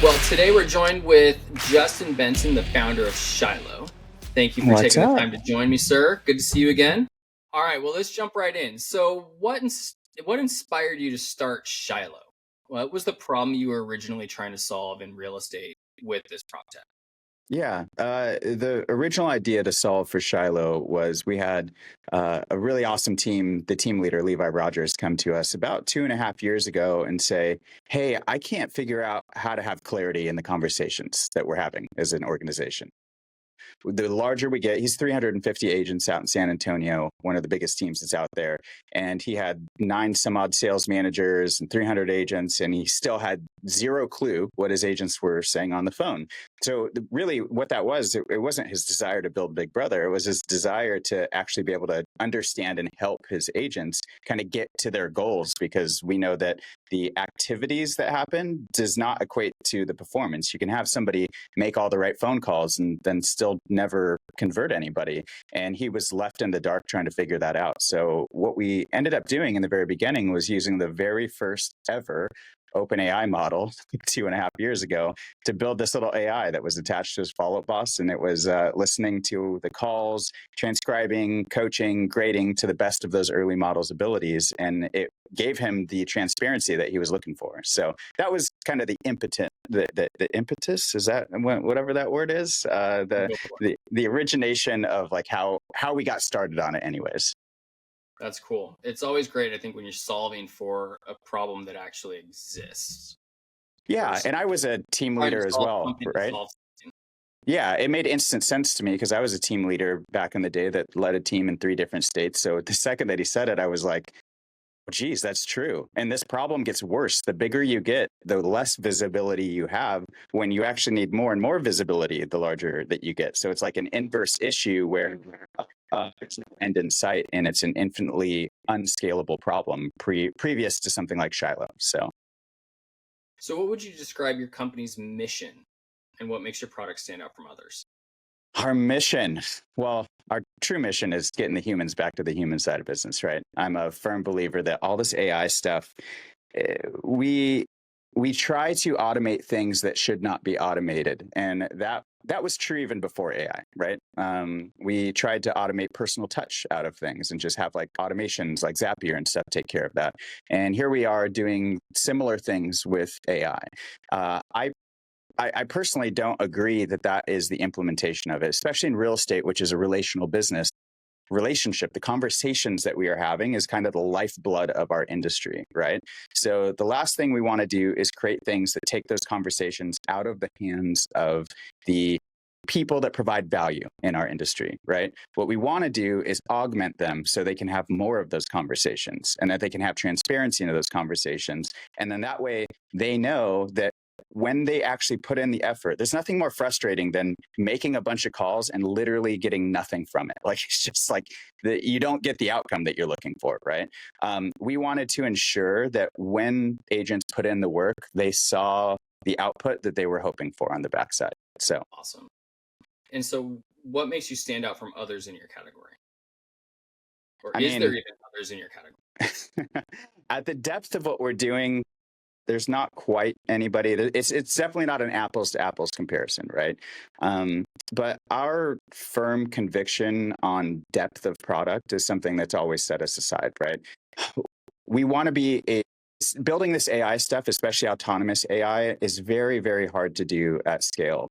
Well, today we're joined with Justin Benson, the founder of Shiloh. Thank you for What's taking the up? time to join me, sir. Good to see you again. All right, well, let's jump right in. So, what inspired you to start Shiloh? What was the problem you were originally trying to solve in real estate with this prop tech? Yeah, the original idea to solve for Shiloh was we had a really awesome team, the team leader, Levi Rogers, come to us about 2.5 years ago and say, hey, I can't figure out how to have clarity in the conversations that we're having as an organization. The larger we get, he's 350 agents out in San Antonio, one of the biggest teams that's out there. And he had 9 some odd sales managers and 300 agents, and he still had zero clue what his agents were saying on the phone. So really what that was, it wasn't his desire to build Big Brother. It was his desire to actually be able to understand and help his agents kind of get to their goals, because we know that the activities that happen does not equate to the performance. You can have somebody make all the right phone calls and then still never convert anybody. And he was left in the dark trying to figure that out. So what we ended up doing in the very beginning was using the very first ever OpenAI model 2.5 years ago to build this little AI that was attached to his follow-up boss. And it was listening to the calls, transcribing, coaching, grading to the best of those early models' abilities. And it gave him the transparency that he was looking for. So that was kind of the impetus, is that whatever that word is, Go for it. the origination of like how we got started on it anyways. That's cool. It's always great, I think, when you're solving for a problem that actually exists Yeah, versus and I was a team trying to leader as solve well, something to right? solve something. Yeah, it made instant sense to me because I was a team leader back in the day that led a team in 3 different states. So the second that he said it, I was like, oh, geez, that's true. And this problem gets worse. The bigger you get, the less visibility you have. When you actually need more and more visibility, the larger that you get. So it's like an inverse issue where there's no end in sight, and it's an infinitely unscalable problem previous to something like Shiloh. So, what would you describe your company's mission and what makes your product stand out from others? Our mission, well, our true mission is getting the humans back to the human side of business, right? I'm a firm believer that all this AI stuff, we try to automate things that should not be automated, and that was true even before AI, right? We tried to automate personal touch out of things and just have like automations like Zapier and stuff take care of that. And here we are doing similar things with AI. I personally don't agree that that is the implementation of it, especially in real estate, which is a relational business. Relationship, the conversations that we are having is kind of the lifeblood of our industry, right? So the last thing we want to do is create things that take those conversations out of the hands of the people that provide value in our industry, right? What we want to do is augment them so they can have more of those conversations and that they can have transparency into those conversations. And then that way they know that when they actually put in the effort, there's nothing more frustrating than making a bunch of calls and literally getting nothing from it. Like, it's just like you don't get the outcome that you're looking for, right? We wanted to ensure that when agents put in the work, they saw the output that they were hoping for on the backside. So Awesome. And so, what makes you stand out from others in your category? Or I is there mean, even others in your category? at the depth of what we're doing, there's not quite anybody. It's definitely not an apples to apples comparison, right? But our firm conviction on depth of product is something that's always set us aside, right? We want to be building this AI stuff, especially autonomous AI, is very, very hard to do at scale.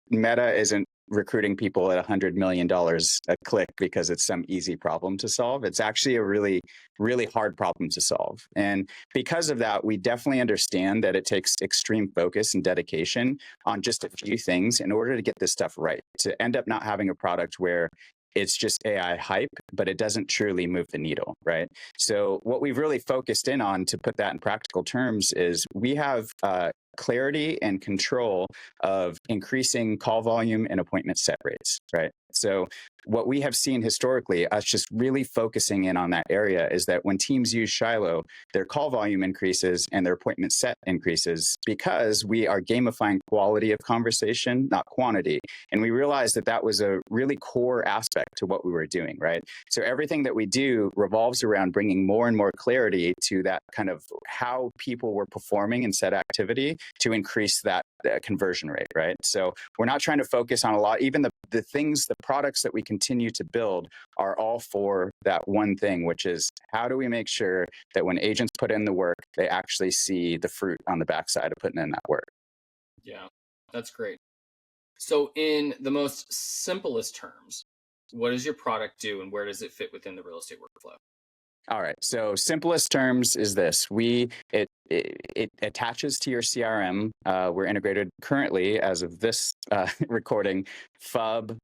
Meta isn't recruiting people at $100 million a click because it's some easy problem to solve. It's actually a really, really hard problem to solve. And because of that, we definitely understand that it takes extreme focus and dedication on just a few things in order to get this stuff right, to end up not having a product where it's just AI hype, but it doesn't truly move the needle, right? So what we've really focused in on, to put that in practical terms, is we have clarity and control of increasing call volume and appointment set rates, right? So what we have seen historically, us just really focusing in on that area, is that when teams use Shiloh, their call volume increases and their appointment set increases because we are gamifying quality of conversation, not quantity. And we realized that that was a really core aspect to what we were doing, right? So everything that we do revolves around bringing more and more clarity to that kind of how people were performing in said activity to increase that conversion rate, right? So we're not trying to focus on a lot, even the things, the products that we continue to build are all for that one thing, which is how do we make sure that when agents put in the work, they actually see the fruit on the backside of putting in that work. Yeah, that's great. So, in the most simplest terms, what does your product do and where does it fit within the real estate workflow? All right. So simplest terms is this: it attaches to your CRM. We're integrated currently, as of this recording, FUB,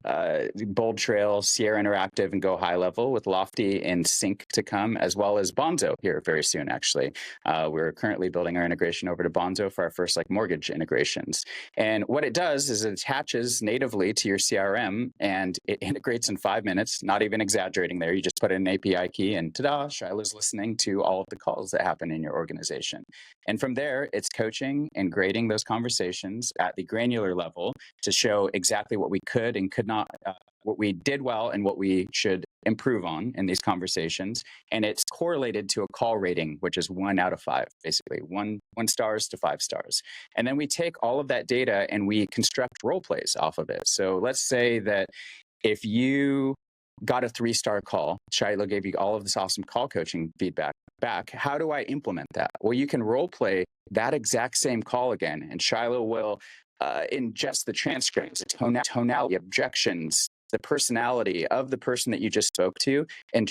Bold Trail, Sierra Interactive, and Go High Level, with Lofty and Sync to come, as well as Bonzo here very soon. Actually, we're currently building our integration over to Bonzo for our first mortgage integrations. And what it does is it attaches natively to your CRM, and it integrates in 5 minutes. Not even exaggerating there. You just put in an API key, and ta-da! Shiloh's listening to all of the calls that happen in your organization. And from there, it's coaching and grading those conversations at the granular level to show exactly what we could and could not, what we did well and what we should improve on in these conversations. And it's correlated to a call rating, which is 1 out of 5, basically one stars to 5 stars. And then we take all of that data and we construct role plays off of it. So let's say that if you got a 3-star call, Shiloh gave you all of this awesome call coaching feedback back. How do I implement that? Well, you can role play that exact same call again, and Shiloh will ingest the transcripts, tonality, objections, the personality of the person that you just spoke to, and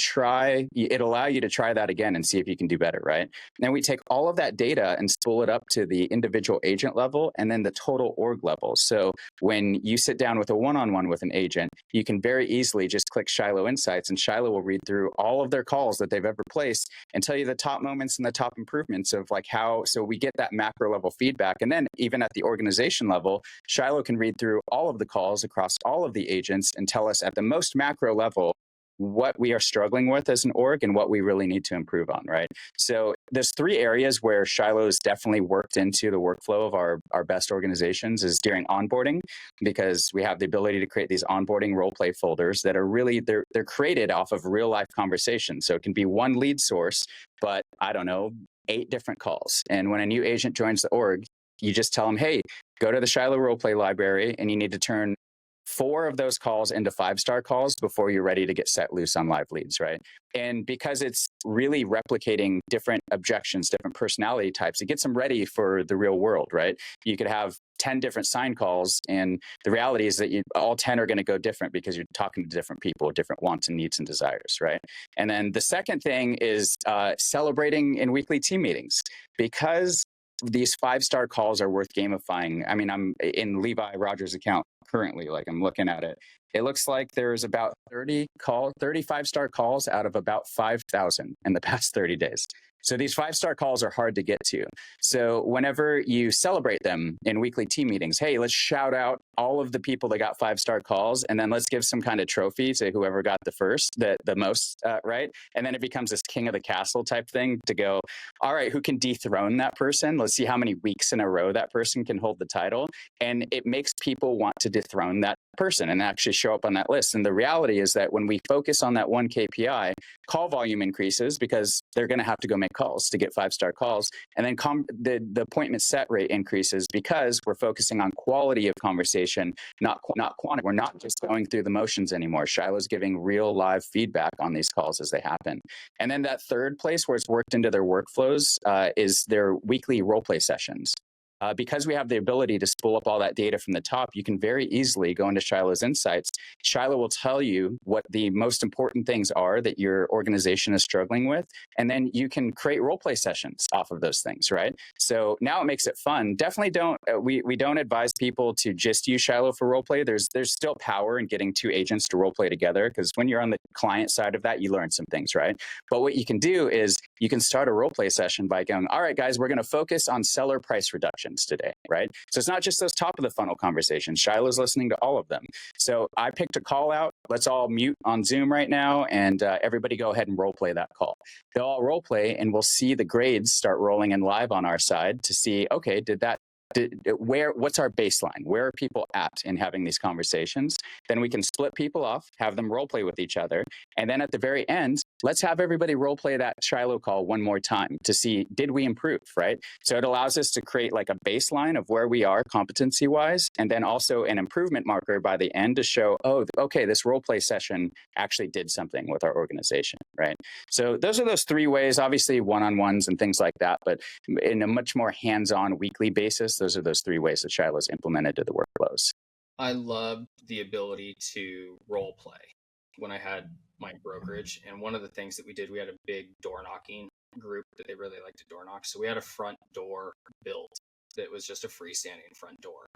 it'll allow you to try that again and see if you can do better, right? Then we take all of that data and spool it up to the individual agent level and then the total org level. So when you sit down with a one-on-one with an agent, you can very easily just click Shiloh Insights, and Shiloh will read through all of their calls that they've ever placed and tell you the top moments and the top improvements of how, so we get that macro level feedback. And then even at the organization level, Shiloh can read through all of the calls across all of the agents and tell us at the most macro level what we are struggling with as an org and what we really need to improve on, right? So there's 3 areas where Shiloh's definitely worked into the workflow of our best organizations is during onboarding, because we have the ability to create these onboarding role play folders that are really, they're created off of real life conversations. So it can be one lead source, but I don't know, 8 different calls. And when a new agent joins the org, you just tell them, hey, go to the Shiloh role play library and you need to turn 4 of those calls into 5-star calls before you're ready to get set loose on live leads, right? And because it's really replicating different objections, different personality types, it gets them ready for the real world, right? You could have 10 different sign calls, and the reality is that all 10 are going to go different because you're talking to different people, different wants and needs and desires, right? And then the second thing is celebrating in weekly team meetings, because these 5-star calls are worth gamifying. I mean, I'm in Levi Rogers' account currently, I'm looking at it. It looks like there's about 35-star calls out of about 5,000 in the past 30 days. So these 5-star calls are hard to get to. So whenever you celebrate them in weekly team meetings, hey, let's shout out all of the people that got 5-star calls, and then let's give some kind of trophy to whoever got the most, right? And then it becomes this king of the castle type thing to go, all right, who can dethrone that person? Let's see how many weeks in a row that person can hold the title. And it makes people want to dethrone that person and actually show up on that list. And the reality is that when we focus on that one KPI, call volume increases because they're going to have to go make calls to get 5-star calls. And then the appointment set rate increases because we're focusing on quality of conversation, not quantity. We're not just going through the motions anymore. Shiloh's giving real live feedback on these calls as they happen. And then that third place where it's worked into their workflows is their weekly role play sessions. Because we have the ability to spool up all that data from the top, you can very easily go into Shiloh's Insights. Shiloh will tell you what the most important things are that your organization is struggling with, and then you can create role play sessions off of those things, right? So now it makes it fun. Definitely don't, we don't advise people to just use Shiloh for role play. There's still power in getting 2 agents to role play together, because when you're on the client side of that, you learn some things, right? But what you can do is you can start a role play session by going, all right, guys, we're going to focus on seller price reduction. conversations today, right? So it's not just those top of the funnel conversations. Shiloh's listening to all of them. So I picked a call out. Let's all mute on Zoom right now, and everybody go ahead and role play that call. They'll all role play, and we'll see the grades start rolling in live on our side to see, okay, what's our baseline? Where are people at in having these conversations? Then we can split people off, have them role play with each other. And then at the very end, let's have everybody role play that Shiloh call one more time to see, did we improve, right? So it allows us to create like a baseline of where we are competency wise, and then also an improvement marker by the end to show, oh, okay, this role play session actually did something with our organization, right? So those are those three ways, obviously one-on-ones and things like that, but in a much more hands-on weekly basis, those are those three ways that Shiloh's implemented to the workflows. I loved the ability to role play when I had my brokerage. And one of the things that we did, we had a big door knocking group that they really liked to door knock. So we had a front door built that was just a freestanding front door.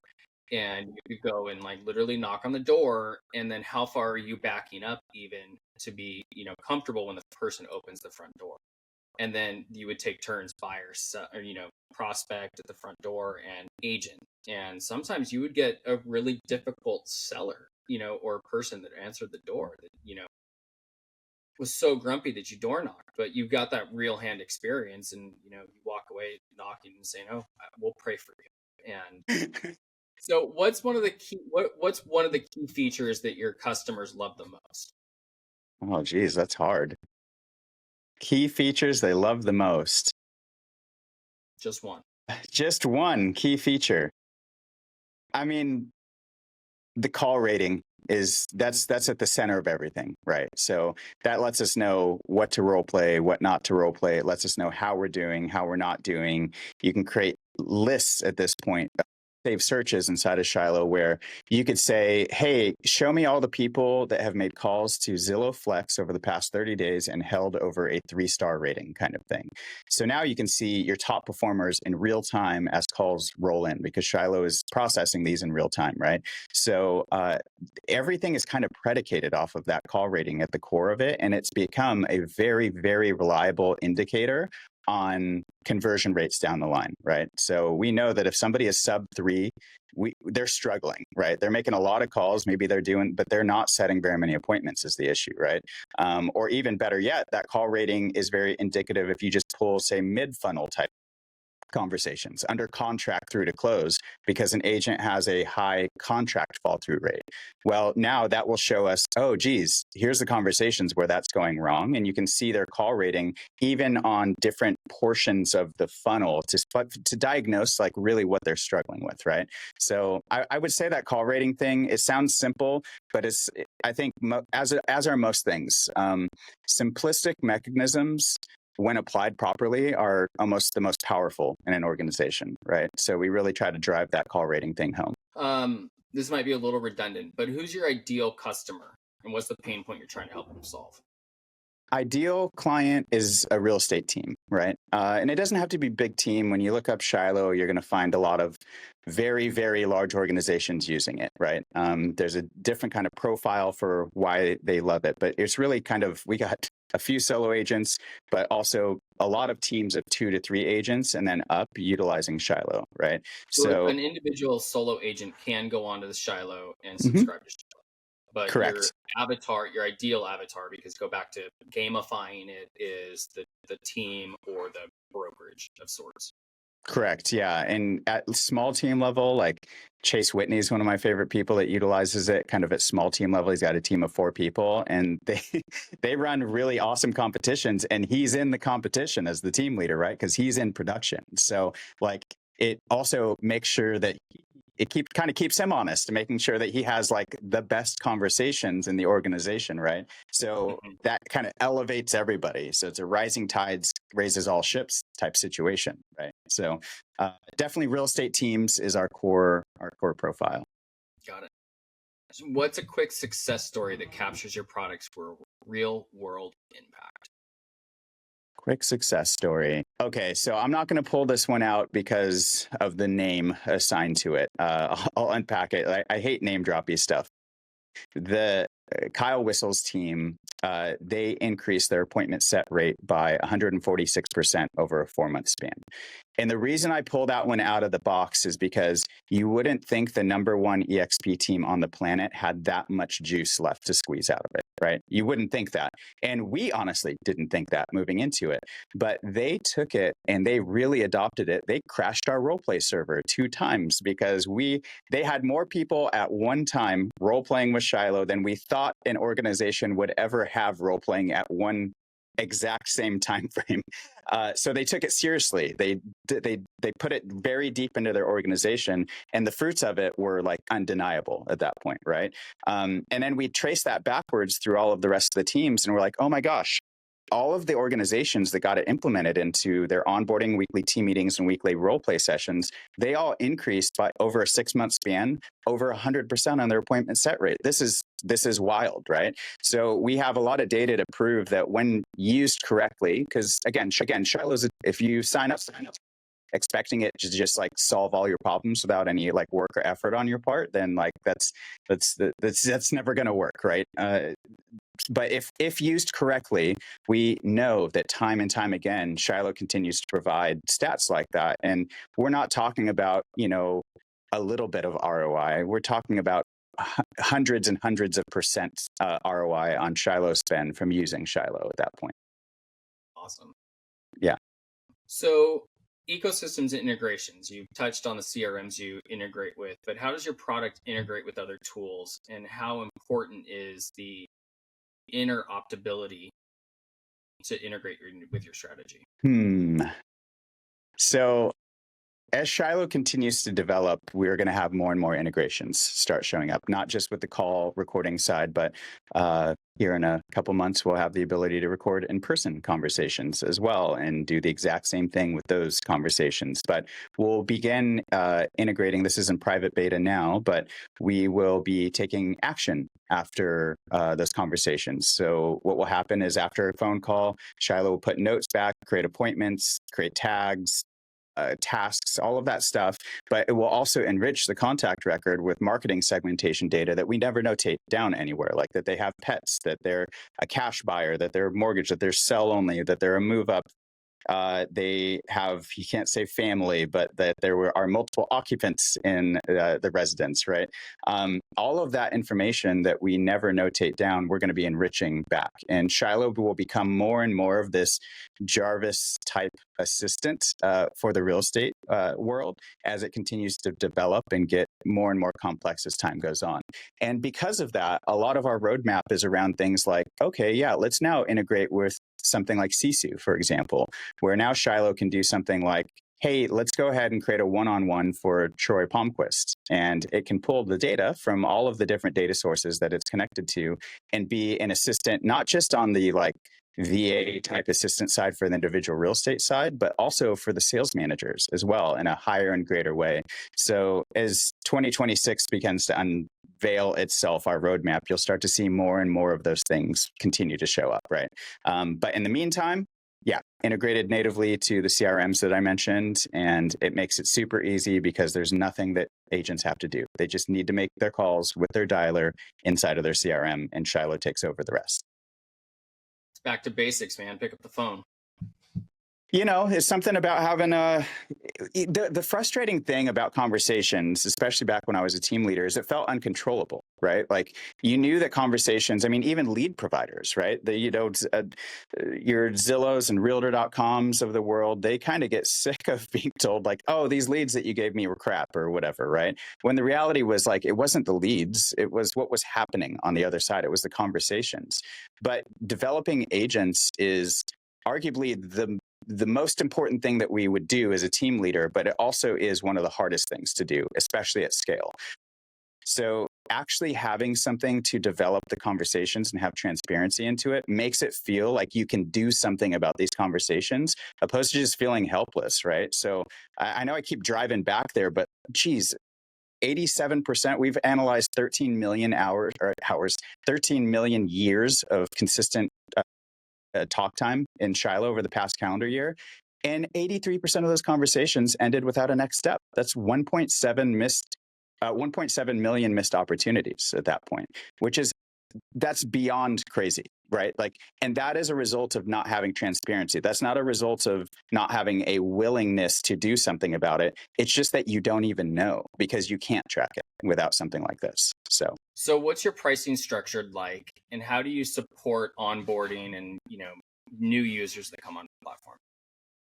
And you could go and like literally knock on the door, and then how far are you backing up even to be, comfortable when the person opens the front door. And then you would take turns, buyer, or, prospect at the front door and agent. And sometimes you would get a really difficult seller, or person that answered the door that, was so grumpy that you door knocked, but you've got that real hand experience, and, you walk away knocking and saying, oh, we'll pray for you. And so what's one of the key features that your customers love the most? Oh, geez, that's hard. Key features they love the most. Just one. Just one key feature. I mean, the call rating that's at the center of everything, right? So that lets us know what to role play, what not to role play. It lets us know how we're doing, how we're not doing. You can create lists at this point, save searches inside of Shiloh where you could say, hey, show me all the people that have made calls to Zillow Flex over the past 30 days and held over a 3-star rating kind of thing. So now you can see your top performers in real time as calls roll in, because Shiloh is processing these in real time, right? So everything is kind of predicated off of that call rating at the core of it. And it's become a very, very reliable indicator on conversion rates down the line, right? So we know that if somebody is sub 3, they're struggling, right? They're making a lot of calls, maybe but they're not setting very many appointments is the issue, right? Or even better yet, that call rating is very indicative if you just pull, say, mid-funnel type conversations under contract through to close, because an agent has a high contract fall through rate. Well, now that will show us, oh, geez, here's the conversations where that's going wrong. And you can see their call rating even on different portions of the funnel to diagnose like really what they're struggling with, right? So I would say that call rating thing, it sounds simple, but I think as are most things, simplistic mechanisms when applied properly are almost the most powerful in an organization, right? So we really try to drive that call rating thing home. This might be a little redundant, but who's your ideal customer, and what's the pain point you're trying to help them solve? Ideal client is a real estate team, right? And it doesn't have to be a big team. When you look up Shiloh, you're going to find a lot of very, very large organizations using it, right? There's a different kind of profile for why they love it, but it's really we got a few solo agents, but also a lot of teams of 2 to 3 agents and then up utilizing Shiloh, right? So an individual solo agent can go onto the Shiloh and Mm-hmm. subscribe to Shiloh. But Correct. your ideal avatar, because go back to gamifying it, is the team or the brokerage of sorts. Correct. Yeah. And at small team level, like Chase Whitney is one of my favorite people that utilizes it kind of at small team level. He's got a team of 4 people and they run really awesome competitions, and he's in the competition as the team leader, right? Because he's in production. So like it also makes sure that it keeps him honest and making sure that he has like the best conversations in the organization, right? So that kind of elevates everybody. So it's a rising tides raises all ships type situation, right? So definitely real estate teams is our core profile. Got it. So what's a quick success story that captures your products for real world impact? Quick success story. Okay, so I'm not going to pull this one out because of the name assigned to it. I'll unpack it. I hate name droppy stuff. The Kyle Whistle's team, they increased their appointment set rate by 146% over a 4-month span. And the reason I pulled that one out of the box is because you wouldn't think the number one EXP team on the planet had that much juice left to squeeze out of it, right? You wouldn't think that. And we honestly didn't think that moving into it. But they took it and they really adopted it. They crashed our roleplay server 2 times because they had more people at one time role playing with Shiloh than we thought an organization would ever have role playing at one exact same time frame. So they took it seriously. They put it very deep into their organization, and the fruits of it were like undeniable at that point, right? And then we traced that backwards through all of the rest of the teams, and we're like, oh my gosh, all of the organizations that got it implemented into their onboarding, weekly team meetings, and weekly role play sessions, they all increased by over a 6-month span, over 100% on their appointment set rate. This is wild, right? So we have a lot of data to prove that when used correctly, because again, Shiloh's, if you sign up expecting it to just like solve all your problems without any like work or effort on your part, then like that's never going to work, right? But if used correctly, we know that time and time again, Shiloh continues to provide stats like that. And we're not talking about, a little bit of ROI. We're talking about hundreds and hundreds of percent ROI on Shiloh spend from using Shiloh at that point. Awesome. Yeah. So ecosystems and integrations, you touched on the CRMs you integrate with, but how does your product integrate with other tools, and how important is the interoperability to integrate with your strategy? So as Shiloh continues to develop, we're going to have more and more integrations start showing up, not just with the call recording side, but here in a couple months, we'll have the ability to record in-person conversations as well and do the exact same thing with those conversations. But we'll begin integrating, this is in private beta now, but we will be taking action after those conversations. So what will happen is after a phone call, Shiloh will put notes back, create appointments, create tags, tasks, all of that stuff, but it will also enrich the contact record with marketing segmentation data that we never notate down anywhere, like that they have pets, that they're a cash buyer, that they're mortgage, that they're sell only, that they're a move up. They have, you can't say family, but that there are multiple occupants in the residence, right? All of that information that we never notate down, we're going to be enriching back. And Shiloh will become more and more of this Jarvis type assistant for the real estate world as it continues to develop and get more and more complex as time goes on. And because of that, a lot of our roadmap is around things like, okay, yeah, let's now integrate with something like Sisu, for example, where now Shiloh can do something like, hey, let's go ahead and create a one-on-one for Troy Palmquist. And it can pull the data from all of the different data sources that it's connected to and be an assistant, not just on the like VA type assistant side for the individual real estate side, but also for the sales managers as well in a higher and greater way. So as 2026 begins to unveil itself, our roadmap, you'll start to see more and more of those things continue to show up, right? But in the meantime, yeah, integrated natively to the CRMs that I mentioned, and it makes it super easy because there's nothing that agents have to do. They just need to make their calls with their dialer inside of their CRM, and Shiloh takes over the rest. It's back to basics, man. Pick up the phone. It's something about having the frustrating thing about conversations, especially back when I was a team leader, is it felt uncontrollable, right? Like you knew that conversations, I mean, even lead providers, right? Your Zillows and Realtor.coms of the world, they kind of get sick of being told like, oh, these leads that you gave me were crap or whatever, right? When the reality was like, it wasn't the leads, it was what was happening on the other side. It was the conversations. But developing agents is arguably the most important thing that we would do as a team leader, but it also is one of the hardest things to do, especially at scale. So actually having something to develop the conversations and have transparency into it makes it feel like you can do something about these conversations, opposed to just feeling helpless, right? So I know I keep driving back there, but geez, 87%, we've analyzed 13 million 13 million years of consistent talk time in Shiloh over the past calendar year. And 83% of those conversations ended without a next step. That's 1.7 million missed opportunities at that point, which is that's beyond crazy, right? Like, and that is a result of not having transparency. That's not a result of not having a willingness to do something about it. It's just that you don't even know because you can't track it without something like this. So what's your pricing structured like, and how do you support onboarding and new users that come on the platform?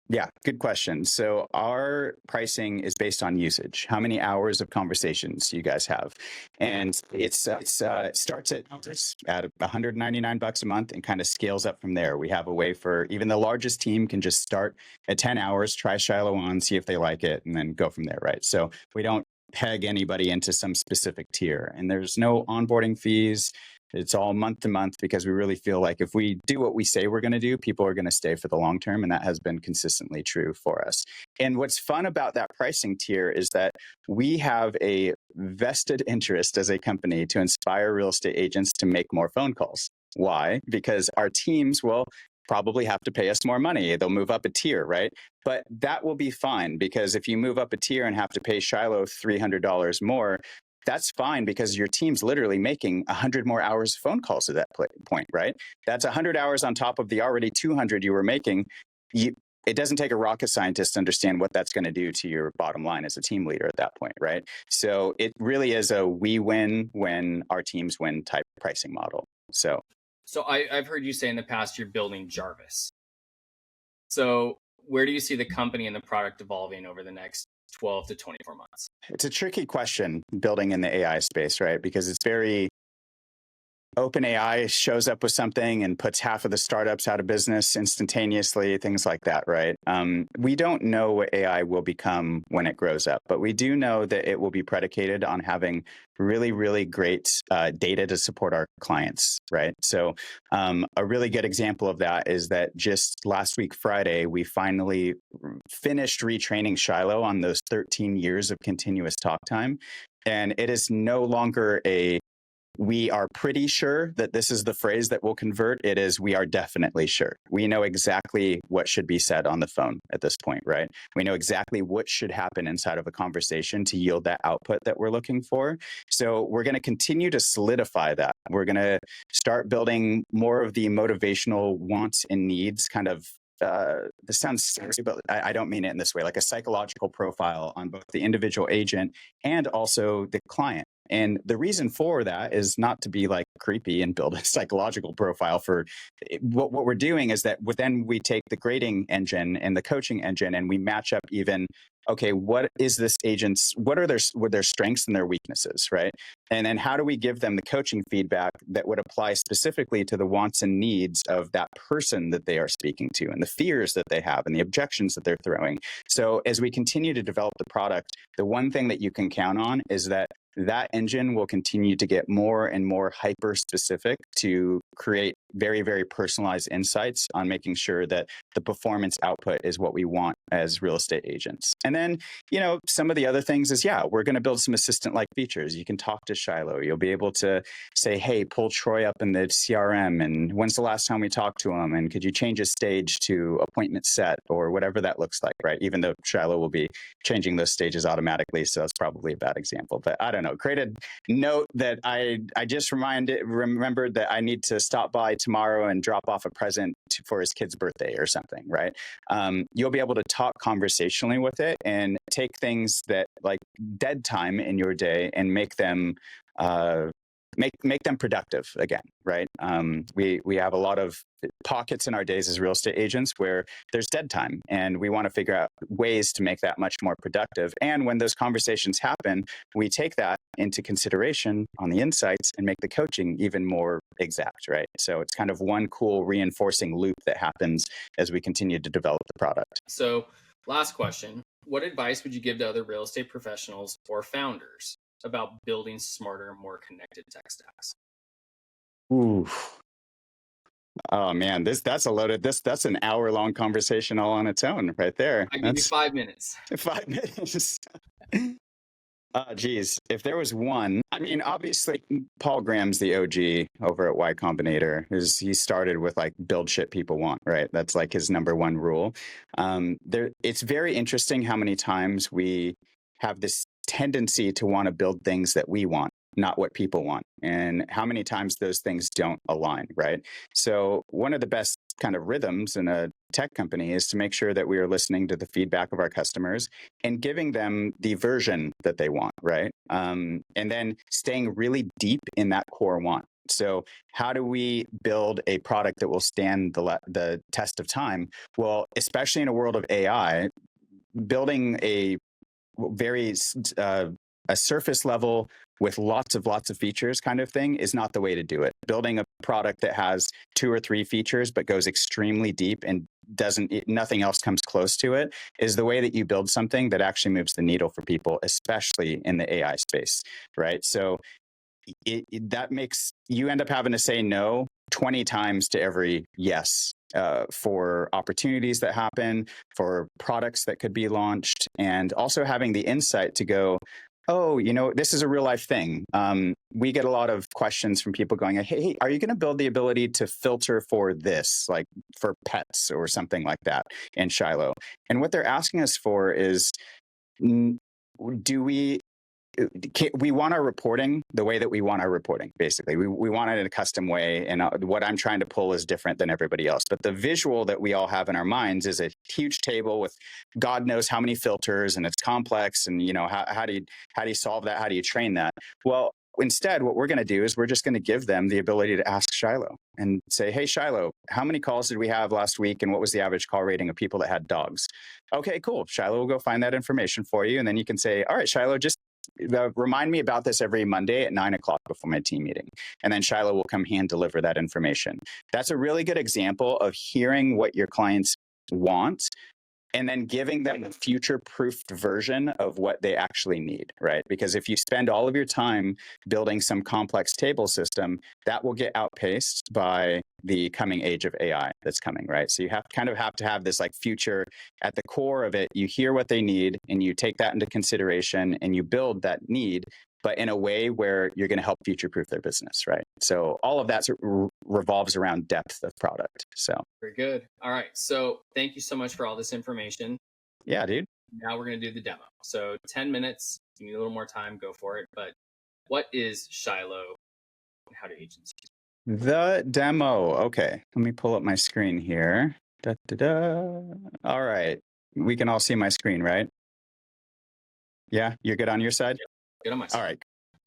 Yeah, good question. So our pricing is based on usage. How many hours of conversations you guys have, and it starts at $199 a month and kind of scales up from there. We have a way for even the largest team can just start at 10 hours, try Shiloh on, see if they like it, and then go from there, right? So we don't peg anybody into some specific tier, and there's no onboarding fees. It's all month to month because we really feel like if we do what we say we're going to do, people are going to stay for the long term. And that has been consistently true for us. And what's fun about that pricing tier is that we have a vested interest as a company to inspire real estate agents to make more phone calls. Why? Because our teams will probably have to pay us more money. They'll move up a tier, right? But that will be fine because if you move up a tier and have to pay Shiloh $300 more, that's fine because your team's literally making 100 more hours of phone calls at that point, right? That's 100 hours on top of the already 200 you were making. It doesn't take a rocket scientist to understand what that's going to do to your bottom line as a team leader at that point, right? So it really is a we win when our teams win type pricing model. So I've heard you say in the past you're building Jarvis. So where do you see the company and the product evolving over the next 12 to 24 months? It's a tricky question building in the AI space, right? Because it's very OpenAI shows up with something and puts half of the startups out of business instantaneously, things like that, right? We don't know what AI will become when it grows up, but we do know that it will be predicated on having really, really great data to support our clients, right? So a really good example of that is that just last week, Friday, we finally finished retraining Shiloh on those 13 years of continuous talk time. And it is no longer we are pretty sure that this is the phrase that will convert. It is, we are definitely sure. We know exactly what should be said on the phone at this point, right? We know exactly what should happen inside of a conversation to yield that output that we're looking for. So we're going to continue to solidify that. We're going to start building more of the motivational wants and needs kind of this sounds serious, but I don't mean it in this way, like a psychological profile on both the individual agent and also the client. And the reason for that is not to be like creepy and build a psychological profile for what we're doing is that then we take the grading engine and the coaching engine and we match up even, okay, what is this agent's, what are their strengths and their weaknesses, right? And then how do we give them the coaching feedback that would apply specifically to the wants and needs of that person that they are speaking to and the fears that they have and the objections that they're throwing. So as we continue to develop the product, the one thing that you can count on is that engine will continue to get more and more hyper specific to create very, very personalized insights on making sure that the performance output is what we want as real estate agents. And then, some of the other things is, we're going to build some assistant-like features. You can talk to Shiloh. You'll be able to say, hey, pull Troy up in the CRM. And when's the last time we talked to him? And could you change a stage to appointment set or whatever that looks like, right? Even though Shiloh will be changing those stages automatically. So that's probably a bad example. But I don't know. Create a note that I just remembered that I need to stop by tomorrow and drop off a present for his kid's birthday or something, right? You'll be able to talk conversationally with it and take things that like dead time in your day and make them make them productive again, right? We have a lot of pockets in our days as real estate agents where there's dead time, and we want to figure out ways to make that much more productive. And when those conversations happen, we take that into consideration on the insights and make the coaching even more exact, right? So it's kind of one cool reinforcing loop that happens as we continue to develop the product. So last question, what advice would you give to other real estate professionals or founders about building smarter, more connected tech stacks? Ooh. Oh man, that's an hour-long conversation all on its own right there. I give you 5 minutes. 5 minutes. Geez, if there was one, I mean, obviously Paul Graham's the OG over at Y Combinator. He started with like build shit people want, right? That's like his number one rule. It's very interesting how many times we have this tendency to want to build things that we want not what people want. And how many times those things don't align, right? So one of the best kind of rhythms in a tech company is to make sure that we are listening to the feedback of our customers and giving them the version that they want, right? And then staying really deep in that core want. So how do we build a product that will stand the test of time? Well, especially in a world of AI, building a very a surface level with lots of features kind of thing is not the way to do it. Building a product that has 2 or 3 features but goes extremely deep and nothing else comes close to it is the way that you build something that actually moves the needle for people, especially in the AI space, right? So that makes you end up having to say no 20 times to every yes, for opportunities that happen, for products that could be launched, and also having the insight to go, oh, this is a real life thing. We get a lot of questions from people going, hey, are you going to build the ability to filter for this, like for pets or something like that in Shiloh? And what they're asking us for is, do we want our reporting the way that we want our reporting, basically. We want it in a custom way, and what I'm trying to pull is different than everybody else. But the visual that we all have in our minds is a huge table with God knows how many filters, and it's complex, and how do you solve that? How do you train that? Well, instead, what we're going to do is we're just going to give them the ability to ask Shiloh and say, hey, Shiloh, how many calls did we have last week, and what was the average call rating of people that had dogs? Okay, cool. Shiloh will go find that information for you, and then you can say, all right, Shiloh, just remind me about this every Monday at 9:00 before my team meeting. And then Shiloh will come hand deliver that information. That's a really good example of hearing what your clients want and then giving them a future-proofed version of what they actually need, right? Because if you spend all of your time building some complex table system, that will get outpaced by the coming age of AI that's coming, right? So you have to have this like future at the core of it. You hear what they need and you take that into consideration and you build that need, but in a way where you're going to help future-proof their business, right? So all of that revolves around depth of product. So Very good. All right. So thank you so much for all this information. yeah, dude. Now we're going to do the demo. So 10 minutes. If you need a little more time, go for it. But what is Shiloh and how do agents use The demo. Okay, let me pull up my screen here. Da, da, da. All right, we can all see my screen, right? Yeah, you're good on your side? it? Get on my side. All right,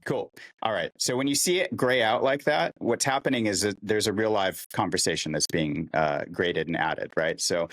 cool. All right, so when you see it gray out like that, what's happening is that there's a real live conversation that's being graded and added, right? So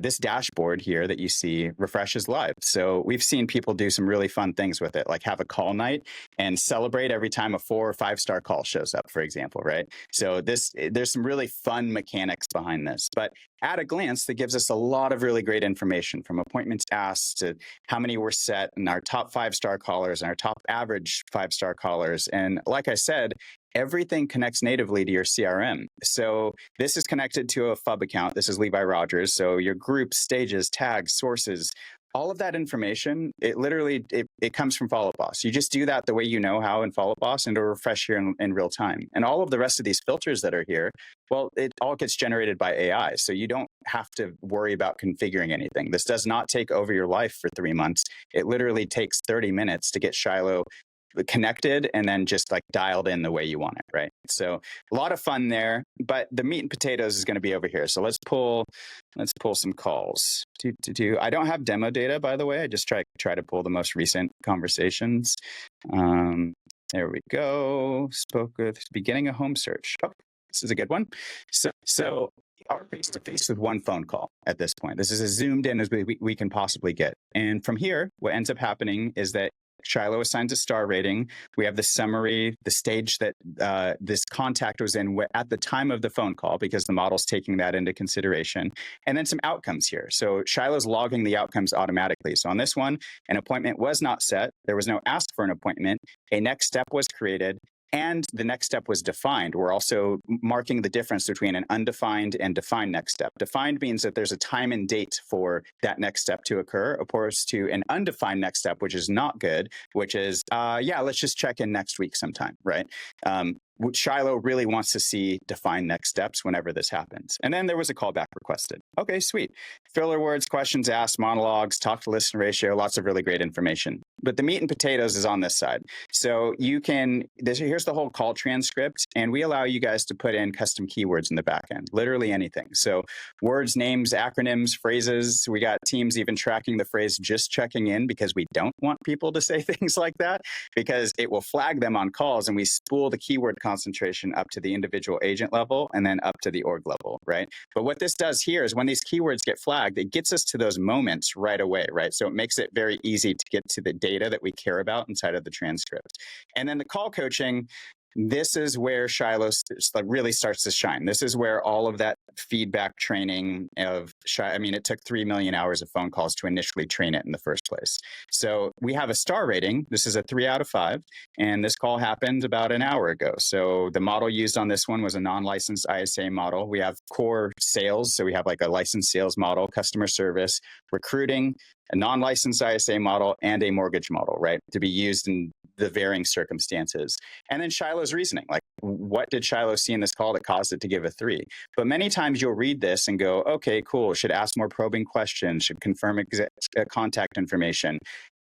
this dashboard here that you see refreshes live. So we've seen people do some really fun things with it, like have a call night and celebrate every time a 4 or 5-star call shows up, for example, right? So there's some really fun mechanics behind this, but at a glance, that gives us a lot of really great information, from appointments asked to how many were set and our top 5-star callers and our top average 5-star callers. And like I said, everything connects natively to your CRM. So this is connected to a FUB account. This is Levi Rogers. So your groups, stages, tags, sources, all of that information, it comes from FollowUp. You just do that the way you know how in FollowUp, and it'll refresh here in real time. And all of the rest of these filters that are here, well, it all gets generated by AI. So you don't have to worry about configuring anything. This does not take over your life for 3 months. It literally takes 30 minutes to get Shiloh connected and then just like dialed in the way you want it, right? So a lot of fun there, but the meat and potatoes is going to be over here. So let's pull some calls. I don't have demo data, by the way. I just try to pull the most recent conversations. There we go. Spoke with beginning a home search. Oh, this is a good one. So are face to face with one phone call at this point. This is as zoomed in as we can possibly get. And from here, what ends up happening is that Shiloh assigns a star rating. We have the summary, the stage that this contact was in at the time of the phone call, because the model's taking that into consideration. And then some outcomes here. So Shiloh's logging the outcomes automatically. So on this one, an appointment was not set. There was no ask for an appointment. A next step was created, and the next step was defined. We're also marking the difference between an undefined and defined next step. Defined means that there's a time and date for that next step to occur, opposed to an undefined next step, which is not good, which is, yeah, let's just check in next week sometime, right? Shiloh really wants to see defined next steps whenever this happens. And then there was a callback requested. Okay, sweet. Filler words, questions asked, monologues, talk to listen ratio, lots of really great information. But the meat and potatoes is on this side. So you can, here's the whole call transcript, and we allow you guys to put in custom keywords in the back end, literally anything. So words, names, acronyms, phrases. We got teams even tracking the phrase just checking in, because we don't want people to say things like that, because it will flag them on calls, and we spool the keyword concentration up to the individual agent level and then up to the org level, right? But what this does here is when these keywords get flagged, it gets us to those moments right away, right? So it makes it very easy to get to the data that we care about inside of the transcript. And then the call coaching, this is where Shiloh really starts to shine. This is where all of that feedback training of, I mean, it took 3 million hours of phone calls to initially train it in the first place. So we have a star rating. This is a 3 out of 5. And this call happened about an hour ago. So the model used on this one was a non-licensed ISA model. We have core sales. So we have like a licensed sales model, customer service, recruiting, a non-licensed ISA model, and a mortgage model, right? To be used in the varying circumstances. And then Shiloh's reasoning, like what did Shiloh see in this call that caused it to give a 3? But many times you'll read this and go, okay, cool, should ask more probing questions, should confirm contact information.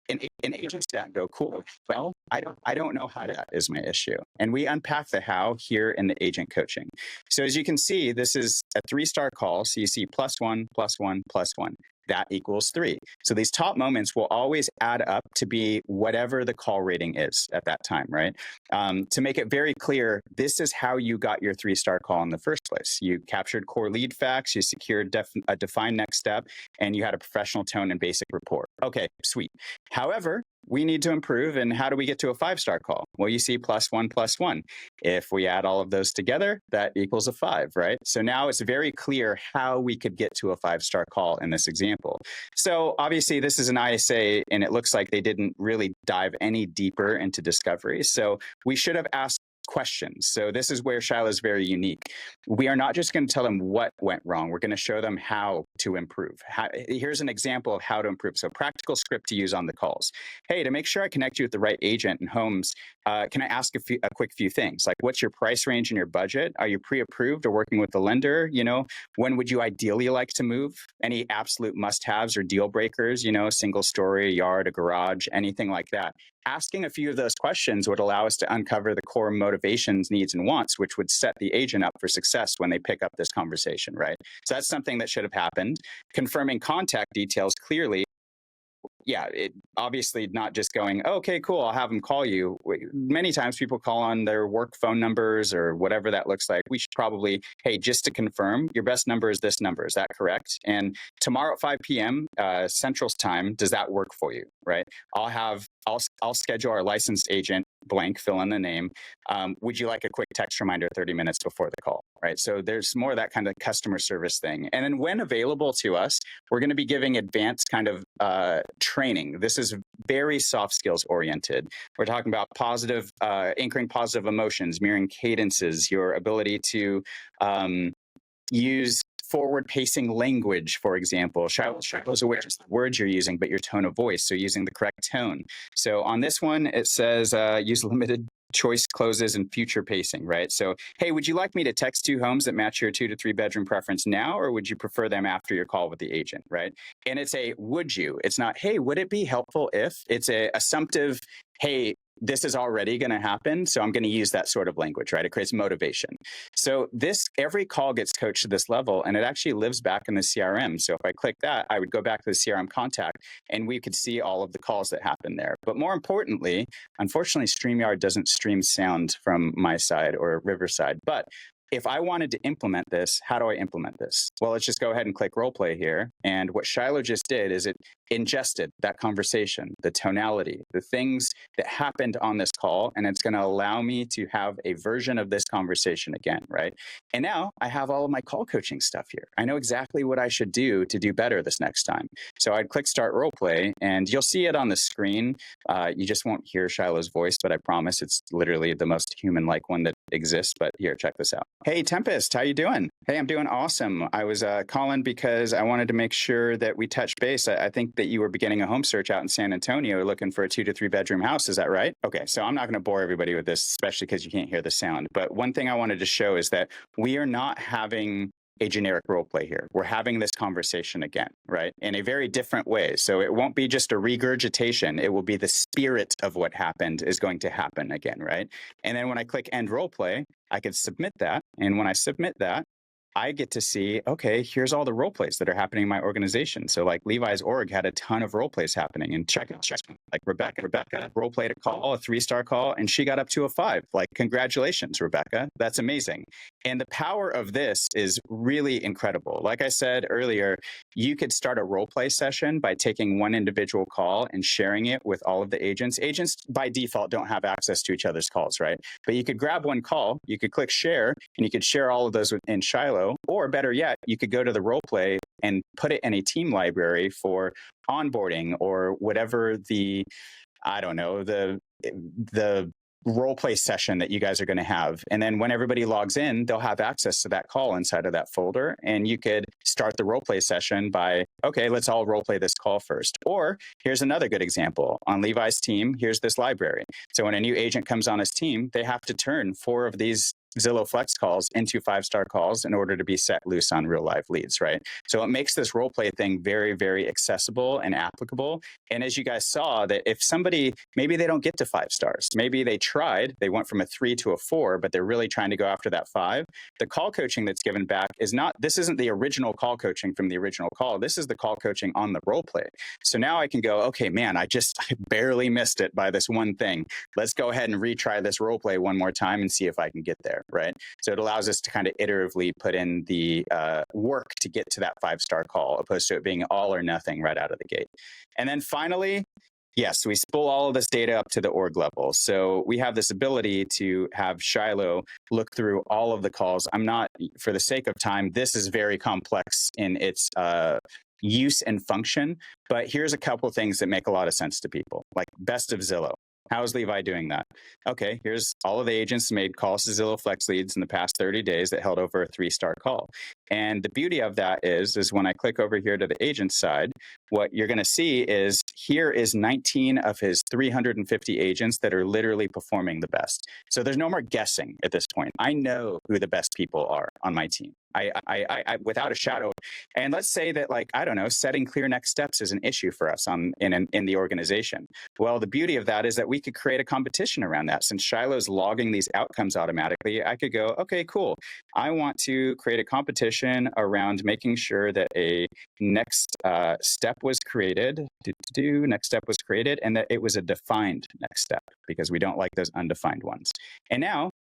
And agent stat go, cool. Well, I don't know how that is my issue. And we unpack the how here in the agent coaching. So as you can see, this is a 3-star call. So you see +1, +1, +1. That equals 3. So these top moments will always add up to be whatever the call rating is at that time, right? To make it very clear, this is how you got your 3-star call in the first place. You captured core lead facts, you secured a defined next step, and you had a professional tone and basic rapport. Okay, sweet. However, we need to improve. And how do we get to a 5-star call? Well, you see +1, +1. If we add all of those together, that equals a 5, right? So now it's very clear how we could get to a 5-star call in this example. So obviously this is an ISA, and it looks like they didn't really dive any deeper into discovery. So we should have asked questions. So this is where Shiloh is very unique. We are not just going to tell them what went wrong. We're going to show them how to improve. Here's an example of how to improve. So practical script to use on the calls. Hey, to make sure I connect you with the right agent in homes, can I ask a quick few things? Like, what's your price range and your budget? Are you pre-approved or working with the lender? You know, when would you ideally like to move? Any absolute must-haves or deal breakers? You know, single story, a yard, a garage, anything like that. Asking a few of those questions would allow us to uncover the core motivations, needs, and wants, which would set the agent up for success when they pick up this conversation, right? So that's something that should have happened. Confirming contact details clearly. Yeah, it obviously not just going, oh, okay, cool, I'll have them call you. Many times people call on their work phone numbers or whatever that looks like. We should probably, hey, just to confirm, your best number is this number. Is that correct? And tomorrow at 5 p.m. Central time, does that work for you, right? I'll schedule our licensed agent blank, fill in the name. Would you like a quick text reminder 30 minutes before the call, right? So there's more of that kind of customer service thing. And then when available to us, we're going to be giving advanced kind of training. This is very soft skills oriented. We're talking about positive, anchoring positive emotions, mirroring cadences, your ability to use forward-pacing language, for example. Shiloh's aware of the words you're using, but your tone of voice, so using the correct tone. So on this one, it says use limited choice closes and future pacing, right? So, hey, would you like me to text 2 homes that match your 2 to 3 bedroom preference now, or would you prefer them after your call with the agent, right? And it's a would you. It's not, hey, would it be helpful if? It's a assumptive, hey, this is already going to happen, so I'm going to use that sort of language, right? It creates motivation. So every call gets coached to this level, and it actually lives back in the CRM. So if I click that, I would go back to the CRM contact, and we could see all of the calls that happen there. But more importantly, unfortunately, StreamYard doesn't stream sound from my side or Riverside. But if I wanted to implement this, how do I implement this? Well, let's just go ahead and click role play here. And what Shiloh just did is it ingested that conversation, the tonality, the things that happened on this call, and it's going to allow me to have a version of this conversation again, right? And now I have all of my call coaching stuff here. I know exactly what I should do to do better this next time. So I'd click start role play, and you'll see it on the screen. You just won't hear Shiloh's voice, but I promise it's literally the most human-like one that exists, but here, check this out. Hey, Tempest, how you doing? Hey, I'm doing awesome. I was calling because I wanted to make sure that we touch base. I think that you were beginning a home search out in San Antonio looking for a 2 to 3 bedroom house. Is that right? Okay, so I'm not going to bore everybody with this, especially because you can't hear the sound. But one thing I wanted to show is that we are not having a generic role play here. We're having this conversation again, right? In a very different way. So it won't be just a regurgitation. It will be the spirit of what happened is going to happen again, right? And then when I click end role play, I can submit that. And when I submit that, I get to see, okay, here's all the role plays that are happening in my organization. So like Levi's org had a ton of role plays happening, and check like Rebecca role played a call, a 3-star call, and she got up to a 5. Like, congratulations, Rebecca. That's amazing. And the power of this is really incredible. Like I said earlier, you could start a role play session by taking one individual call and sharing it with all of the agents. Agents by default don't have access to each other's calls, right? But you could grab one call, you could click share, and you could share all of those in Shiloh. Or better yet, you could go to the role play and put it in a team library for onboarding or whatever the, I don't know, the role play session that you guys are going to have. And then when everybody logs in, they'll have access to that call inside of that folder. And you could start the role play session by, okay, let's all role play this call first. Or here's another good example. On Levi's team, here's this library. So when a new agent comes on his team, they have to turn 4 of these Zillow Flex calls into 5-star calls in order to be set loose on real live leads, right? So it makes this role play thing very, very accessible and applicable. And as you guys saw, that if somebody, maybe they don't get to 5 stars, maybe they tried, they went from a 3 to a 4, but they're really trying to go after that 5. The call coaching that's given back is not, this isn't the original call coaching from the original call. This is the call coaching on the role play. So now I can go, okay, man, I barely missed it by this one thing. Let's go ahead and retry this role play one more time and see if I can get there, right? So it allows us to kind of iteratively put in the work to get to that 5-star call, opposed to it being all or nothing right out of the gate. And then finally, yes, we spool all of this data up to the org level. So we have this ability to have Shiloh look through all of the calls. I'm not, for the sake of time, this is very complex in its use and function, but here's a couple things that make a lot of sense to people, like best of Zillow. How is Levi doing that? Okay, here's all of the agents made calls to Zillow Flex leads in the past 30 days that held over a 3-star call. And the beauty of that is when I click over here to the agent side, what you're going to see is here is 19 of his 350 agents that are literally performing the best. So there's no more guessing at this point. I know who the best people are on my team. I without a shadow. And let's say that, like, I don't know, setting clear next steps is an issue for us in the organization. Well, the beauty of that is that we could create a competition around that. Since Shiloh's logging these outcomes automatically, I could go, okay, cool. I want to create a competition around making sure that a next step was created. Next step was created, and that it was a defined next step, because we don't like those undefined ones. And now,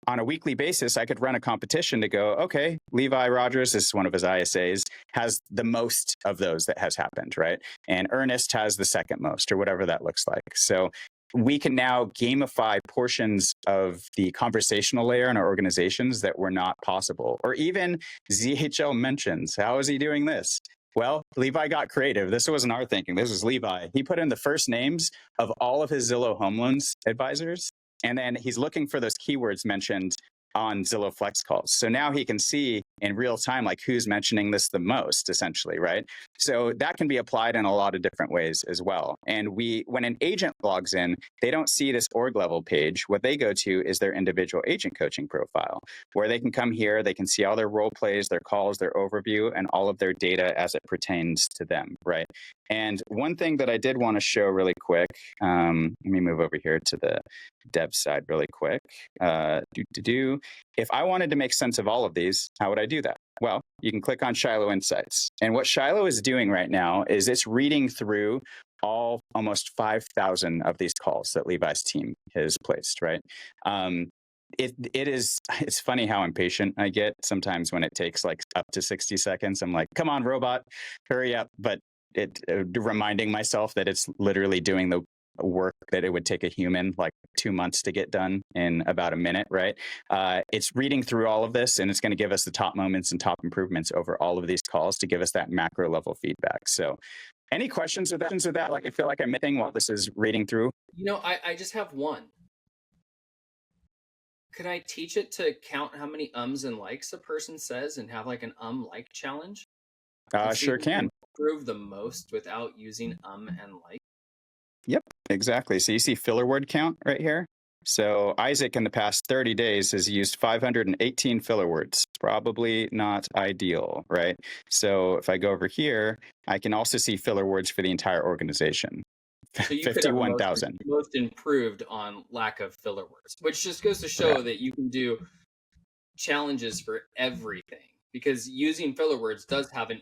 on a weekly basis, I could run a competition to go, okay, Levi Rogers, this is one of his ISAs, has the most of those that has happened, right? And Ernest has the second most, or whatever that looks like. So we can now gamify portions of the conversational layer in our organizations that were not possible. Or even ZHL mentions, how is he doing this? Well, Levi got creative. This wasn't our thinking. This was Levi. He put in the first names of all of his Zillow home loans advisors. And then he's looking for those keywords mentioned on Zillow Flex calls. So now he can see in real time, like, who's mentioning this the most, essentially, right? So that can be applied in a lot of different ways as well. And when an agent logs in, they don't see this org level page. What they go to is their individual agent coaching profile, where they can come here, they can see all their role plays, their calls, their overview, and all of their data as it pertains to them, right? And one thing that I did want to show really quick, let me move over here to the dev side really quick. If I wanted to make sense of all of these, how would I do that? Well, you can click on Shiloh Insights. And what Shiloh is doing right now is it's reading through almost 5,000 of these calls that Levi's team has placed, right? It's funny how impatient I get sometimes when it takes like up to 60 seconds. I'm like, come on, robot, hurry up. But reminding myself that it's literally doing the work that it would take a human like 2 months to get done in about a minute, right? It's reading through all of this, and it's going to give us the top moments and top improvements over all of these calls to give us that macro level feedback. So any questions with that? Like, I feel like I'm missing while this is reading through. I just have one. Could I teach it to count how many ums and likes a person says and have like an like challenge and see Sure who can can. improve the most without using and like? Yep, exactly. So you see filler word count right here. So Isaac in the past 30 days has used 518 filler words. Probably not ideal, right? So if I go over here, I can also see filler words for the entire organization. So you could have a 51,000. most improved on lack of filler words, which just goes to Yeah. show that you can do challenges for everything because using filler words does have an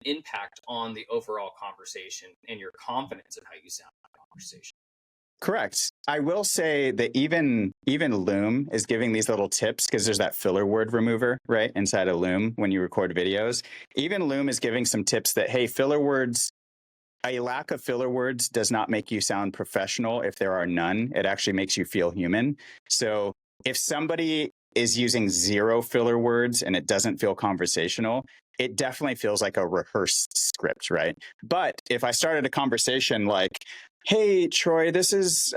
impact on the overall conversation and your confidence in how you sound in the conversation. Correct. I will say that even Loom is giving these little tips because there's that filler word remover right inside of Loom when you record videos. Even Loom is giving some tips that, hey, filler words, a lack of filler words does not make you sound professional if there are none. It actually makes you feel human. So if somebody is using 0 filler words and it doesn't feel conversational, it definitely feels like a rehearsed script, right? But if I started a conversation like, hey, Troy, this is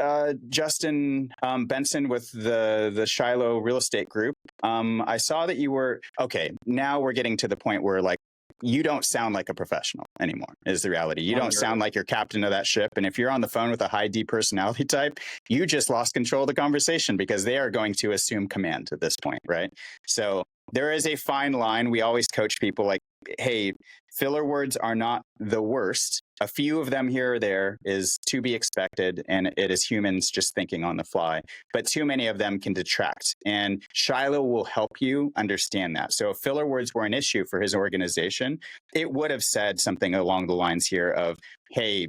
Justin Benson with the Shiloh Real Estate Group. I saw that you were, okay, now we're getting to the point where like, you don't sound like a professional anymore is the reality. You don't sound like you're captain of that ship. And if you're on the phone with a high D personality type, you just lost control of the conversation because they are going to assume command at this point, right? So there is a fine line. We always coach people like, hey, filler words are not the worst. A few of them here or there is to be expected, and it is humans just thinking on the fly. But too many of them can detract, and Shiloh will help you understand that. So if filler words were an issue for his organization, it would have said something along the lines here of, hey,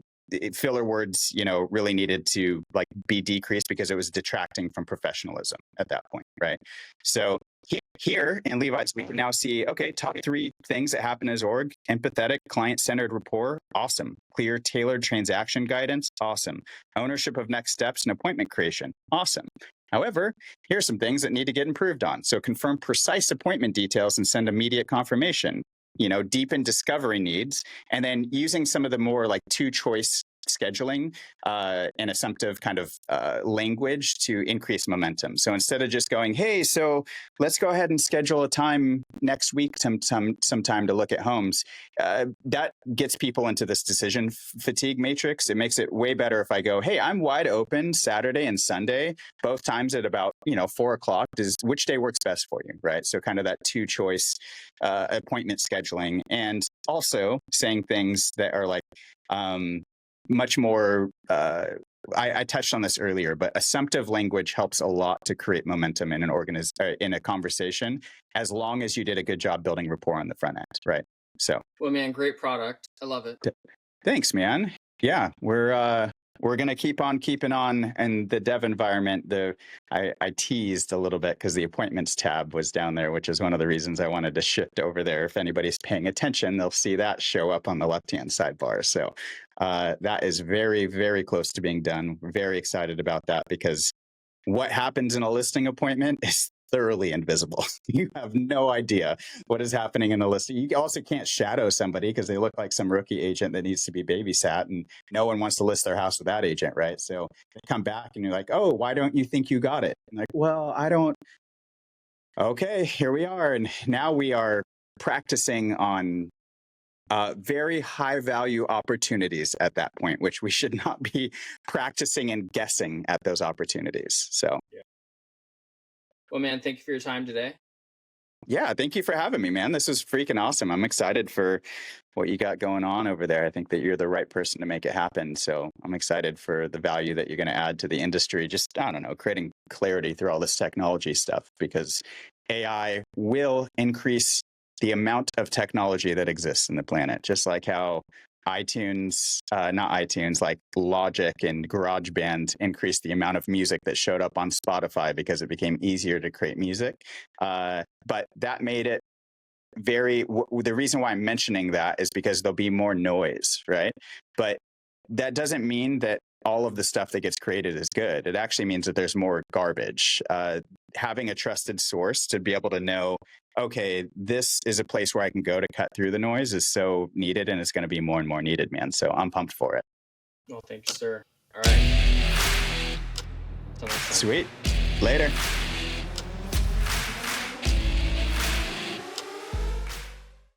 filler words, really needed to like be decreased because it was detracting from professionalism at that point, right? So here in Levi's, we can now see, okay, top 3 things that happen as org: empathetic, client-centered rapport, awesome. Clear, tailored transaction guidance, awesome. Ownership of next steps and appointment creation, awesome. However, here's some things that need to get improved on. So confirm precise appointment details and send immediate confirmation. Deepen discovery needs, and then using some of the more like 2-choice scheduling and assumptive kind of language to increase momentum. So instead of just going, hey, so let's go ahead and schedule a time next week, sometime to look at homes, that gets people into this decision fatigue matrix. It makes it way better if I go, hey, I'm wide open Saturday and Sunday, both times at about 4 o'clock. Which day works best for you, right? So kind of that 2-choice appointment scheduling, and also saying things that are like much more, I touched on this earlier, but assumptive language helps a lot to create momentum in in a conversation, as long as you did a good job building rapport on the front end, right? So, well, man, great product. I love it. Thanks, man. Yeah, we're gonna keep on keeping on in the dev environment. I teased a little bit because the appointments tab was down there, which is one of the reasons I wanted to shift over there. If anybody's paying attention, they'll see that show up on the left-hand sidebar. So that is very, very close to being done. We're very excited about that because what happens in a listing appointment is thoroughly invisible. You have no idea what is happening in the listing. You also can't shadow somebody because they look like some rookie agent that needs to be babysat, and no one wants to list their house with that agent, right? So they come back and you're like, oh, why don't you think you got it? And like, well, I don't. Okay, here we are. And now we are practicing on very high value opportunities at that point, which we should not be practicing and guessing at those opportunities. So, yeah. Well, man, thank you for your time today. Yeah, thank you for having me, man. This is freaking awesome. I'm excited for what you got going on over there. I think that you're the right person to make it happen. So I'm excited for the value that you're going to add to the industry. Just, I don't know, creating clarity through all this technology stuff, because AI will increase the amount of technology that exists in the planet, just like how like Logic and GarageBand increased the amount of music that showed up on Spotify because it became easier to create music. But that made it the reason why I'm mentioning that is because there'll be more noise, right? But that doesn't mean that all of the stuff that gets created is good. It actually means that there's more garbage. Having a trusted source to be able to know, okay, this is a place where I can go to cut through the noise is so needed, and it's going to be more and more needed, man. So I'm pumped for it. Well, thank you, sir. All right. Sweet. Later.